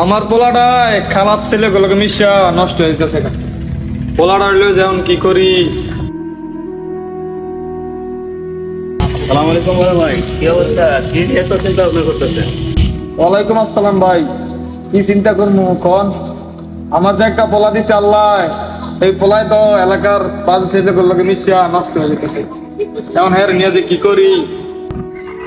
আমার পোলাটায় খারাপ ছেলেগুলোকে মিশা নষ্ট হয়ে যাচ্ছে। পোলাটা হইলো যেমন কি করি। সালাম আলাইকুম বড় ভাই, কি অবস্থা? কি এত চিন্তা ভাবনা করতেছেন? ওয়ালাইকুম আসসালাম ভাই। কি চিন্তা করবো কন? আমার যে একটা পোলা দিছে আল্লাহ, এই পোলায় তো এলাকার বাজে ছেলেগুলোকে মিশা নষ্ট হয়ে যেতেছে। এখন হ্যাঁ নিয়ে যে কি করি।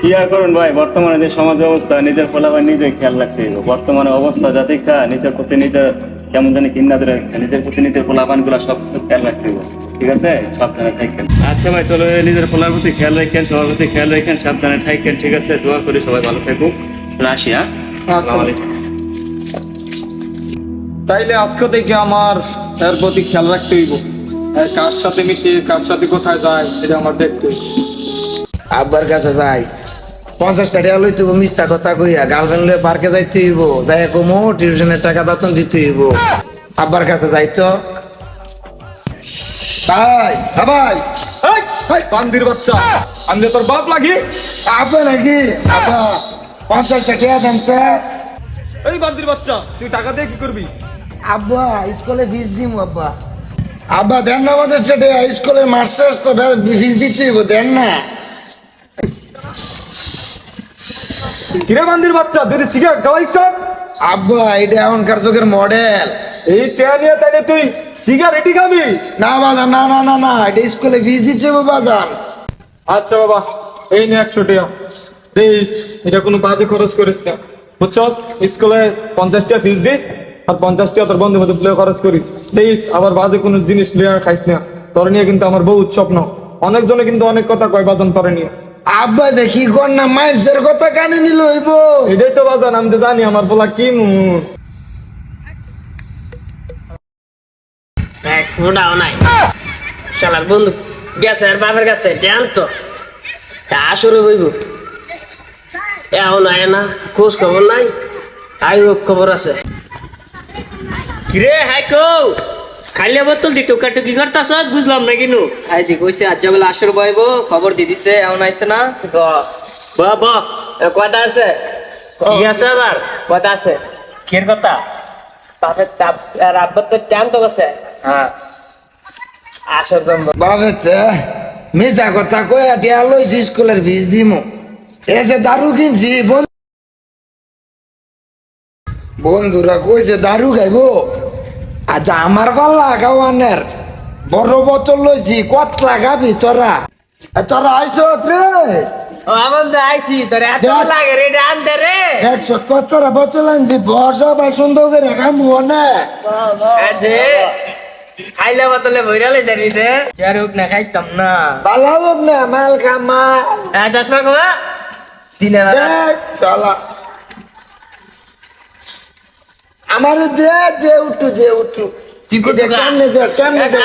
কি আর করুন ভাই, বর্তমানে যে সমাজ ব্যবস্থা, নিজের পোলাপান নিজে খেয়াল রাখতে হবে। বর্তমানে অবস্থা যা দেখা নিজের প্রতি নিজের কেমন জানি কিন্না ধরে নিজের প্রতি নিজের পোলাপান গুলা সবকিছু খেয়াল রাখতে হবে। ঠিক আছে, সাবধানে থাকেন। আচ্ছা ভাই, চলো নিজের পোলার প্রতি খেয়াল রাখেন, সবার প্রতি খেয়াল রাখেন, সাবধানে থাকেন। ঠিক আছে, দোয়া করি সবাই ভালো থাকুক। আসি। হ্যাঁ, আসসালামু আলাইকুম। তাইলে আজকে থেকে আমার এর প্রতি খেয়াল রাখতে হইব। কার সাথে মিশে কার সাথে কোথায় যায় এটা আমার দেখতে হইব। আব্বার কাছে যাই 50 টাকা লইতে হইব, মিথ্যা কথা কইয়া গার্লফ্রেন্ড লয়ে পার্কে যাইতে হইব, যাই কমো টিউশনের টাকা বেতন দিতে হইব। আব্বার কাছে যাইতো ভাই। ভাই বান্দির বাচ্চা, আমি যে তোর বাপ লাগি। আপা নাকি আপা 50 টাকা দেন স্যার। এই বান্দির বাচ্চা, তুই টাকা দিয়ে কি করবি? আব্বা স্কুলে ফিস দিম আব্বা। আব্বা দেন না 50 টাকা, স্কুলের মাস্টার তো ফিস দিতে হইব, দেন না। কিরে বান্দির বাচ্চা, তুই সিগারেট খাওয়াইছ? আব্বা এটা এখনকার যুগের মডেল। এই টেয়া নিয়ে তাইলে তুই সিগারেটই খাবি? না বাজান, না না না না, এটা স্কুলে ফিস দিতে হইব বাজান। আচ্ছা বাবা, এই নে 100 টাকা দিস। এটা কোনো বাজে খরচ করিস না, বুঝছ? স্কুলে 50 টাকা ফিস দিস আর 50 টাকা তোর বন্ধু বান্ধব খরচ করিস দিস। আবার বাজে কোনো জিনিস লিয়ে খাইস না। তোর নিয়ে কিন্তু আমার বহুত স্বপ্ন। অনেকজনে কিন্তু অনেক কথা কয় বাজান তোর নিয়ে। আব্বা যে কি কর না, মাইসের কথা কানে নিল হইব। এটাই তো বাজান, আমি তো জানি আমার বলা কি মুড। এক ফোটাও নাই। শালার বন্ধু গেছে আর বাপের কাছ থেকে টেন তো আসরে বইব। এখন আয় না, খোঁজ খবর নাই। আই হোক খবর আছে। কিরে হাই কৌ খাইলে বোতল দি টুকাটুকি করতাছ, বুঝলাম না কিনু। আই দি কইছে আজ বেলা আসর বইব, খবর দি দিছে এখন আইছে না। বাবা কথা আছে, কি আছে আবার কথা আছে? কের কথা? বাপের আব্বার তো টেন তো গেছে। হ্যাঁ আসর জন্ম বাবেতে মিছা কথা কয়ে টিয়া লইছি স্কুলের ফিস দিমু। এ যে দারু কিনছি বন্ধুরা কইছে দারু খাইবো। আচ্ছা আমার পাল্লা খাওয়ানের বড় বোতল লইছি, কত লাগাবি তোরা? তোরা আইস রে ও আমন তো আইছি, তোর এত লাগে রে ডান দে রে। 170 বোতল আনছি, বর্ষা বা সুন্দর করে খামু না। দে খাইলে বোতলে ভইরালে জানি দে। চার হোক না খাইতাম না। বালা হোক না মাল খামা। চশমা কমা দিনে না। দেখ চলা আমার দে দে উঠু দে উঠু। তুই কত খা? কেমনে দে কেমনে দে?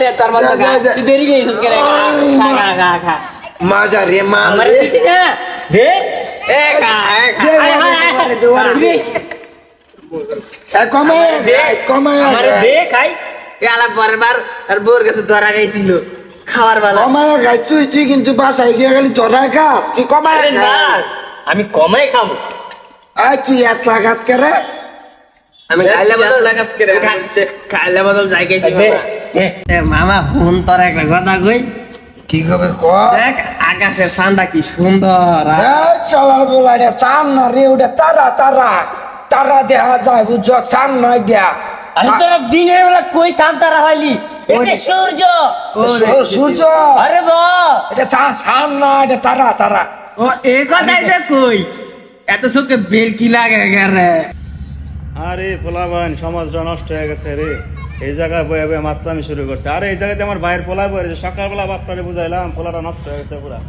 দে তোর মতো খা। তুই দেরি গেছিস কেন? খা খা খা খা। মাজা রে মা আমার রে। দিদি না দে এ খা এ খা। দে, দে, দে, এ কমায় দে কমায় আমার দে খাই। এ আলা বারবার আর বোর কাছে ধরা গাইছিল খাওয়ার বেলা। কমায় খাই তুই, তুই কিন্তু বাসায় গিয়ে খালি তোরা খাস, তুই কমায় আরে না, খাস। আমি কমাই খাবো। এই তুই এতলা খাস করে? আমি খাইলে বদল খাইলে বদল যাই গেছি মামা। ফোন তোর একটা কথা কই। কি কবে ক? দেখ আকাশের চাঁদা কি সুন্দর। এই চালার বলা রে, চান না রে, ওটা তারা তারা তারা দেখা যায় বুঝছ, চান নয় দিয়া। আরে তোরা দিনের বেলা কই চাঁদ তারা হইলি? এটা সূর্য। সূর্য আরে বা এটা চান না, এটা তারা তারা। ও এই কথাই যে কই এত চোখে বেল কি লাগে রে? আরে পোলাবান সমাজটা নষ্ট হয়ে গেছে রে। এই জায়গায় বয়ে বয়ে মাতলামি শুরু করছে। আরে এই জায়গাতে আমার ভাইয়ের পোলা বয়ে সকালবেলা বাপটারে বুঝাইলাম, পোলাটা নষ্ট হয়ে গেছে পুরা।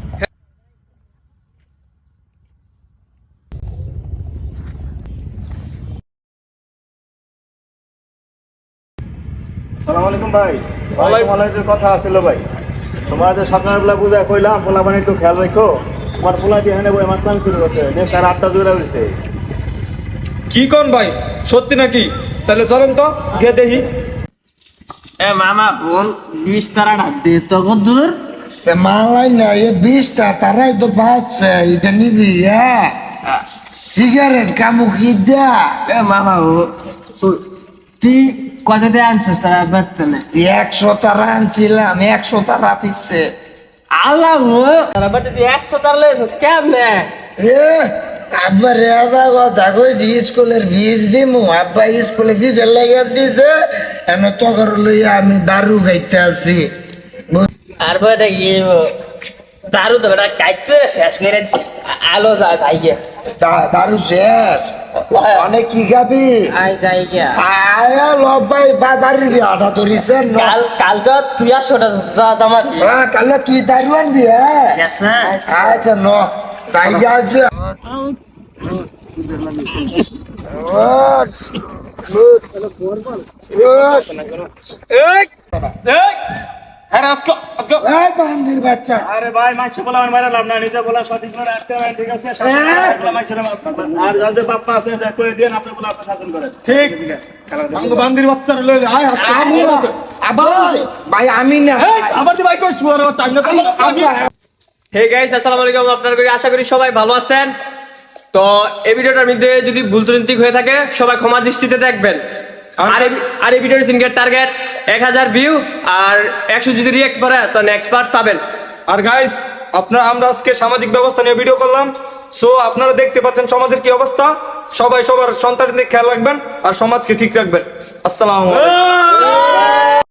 আসসালামু আলাইকুম ভাই। ওয়ালাইকুম কথা আছিল ভাই। তোমার যে সকালবেলা বুঝাই কইলাম পোলাবান একটু খেয়াল রাখো। তোমার পোলা দিয়ে এখানে বয়ে মাতলামি শুরু করছে। নেশার 8টা জোড়া হয়েছে। কি কোন ভাই, সত্যি নাকি? তাহলে চলেন তো গিয়ে দেখি। এ মামা ফোন 20 তারাটা দে তো দূর। মালাই না, এ 20টা তারাই তো বাঁচছে, এটা নিবি হ্যাঁ। সিগারেট কামু কি দা এ মামা তুই কততে আনছিস তারা ব্যর্থ না 100 টাকা আনছিলাম 100 টাকা পিছে আল্লাহ তারা ব্যর্থ তুই 100 টাকা লইছিস কেমনে এ আব্বা রেজা কথা কইছি স্কুলের ফিস দিমু আব্বা স্কুলে ফিসের লাগিয়ে দিছে এনে তগর লইয়া আমি দারু খাইতে আছি আর বড় গিয়ে দারু তো বেটা কাইতে শেষ করে দিছি আলো যা যাই গিয়ে দারু শেষ অনেক কি খাবি আই যাই গিয়া আয়া লবাই বাড়ির বিয়াটা ধরিছেন কাল তো তুই আর ছোট জামা হ্যাঁ কালে তুই দারু আনবি হ্যাঁ গেছে আচ্ছা ন জায়গা আছে হ্যাঁ আজকে আজকে বান্দির বাচ্চা আরে ভাই মাছ পোলাপান মারা লাভ না নিজে বলা সঠিক করে রাখতে হবে ঠিক আছে আর যাদের বাপ্পা আছে যা করে দিয়ে আপনার বলা আপনি শাসন করেন ঠিক আমাকে বান্দির বাচ্চারা লইলে আয় আমি ভাই ভাই আমি না আবার যে ভাই কই শুয়ার বাচ্চা আমি না আব্বা হে গাইস আসসালামু আলাইকুম আপনারা আশা করি সবাই ভালো আছেন তো এই ভিডিওটার মধ্যে যদি ভুল ত্রুটি হয়ে থাকে সবাই ক্ষমা দৃষ্টিতে দেখবেন আর এই ভিডিওর সিনগেট টার্গেট 1000 ভিউ আর 100 যদি রিঅ্যাক্ট করে তো নেক্সট পার্ট পাবেন আর গাইস আমরা আজকে সামাজিক ব্যবস্থা নিয়ে ভিডিও করলাম সো আপনারা দেখতে পাচ্ছেন সমাজের কি অবস্থা সবাই সবার সন্তানদের খেয়াল রাখবেন আর সমাজকে ঠিক রাখবেন আসসালামু আলাইকুম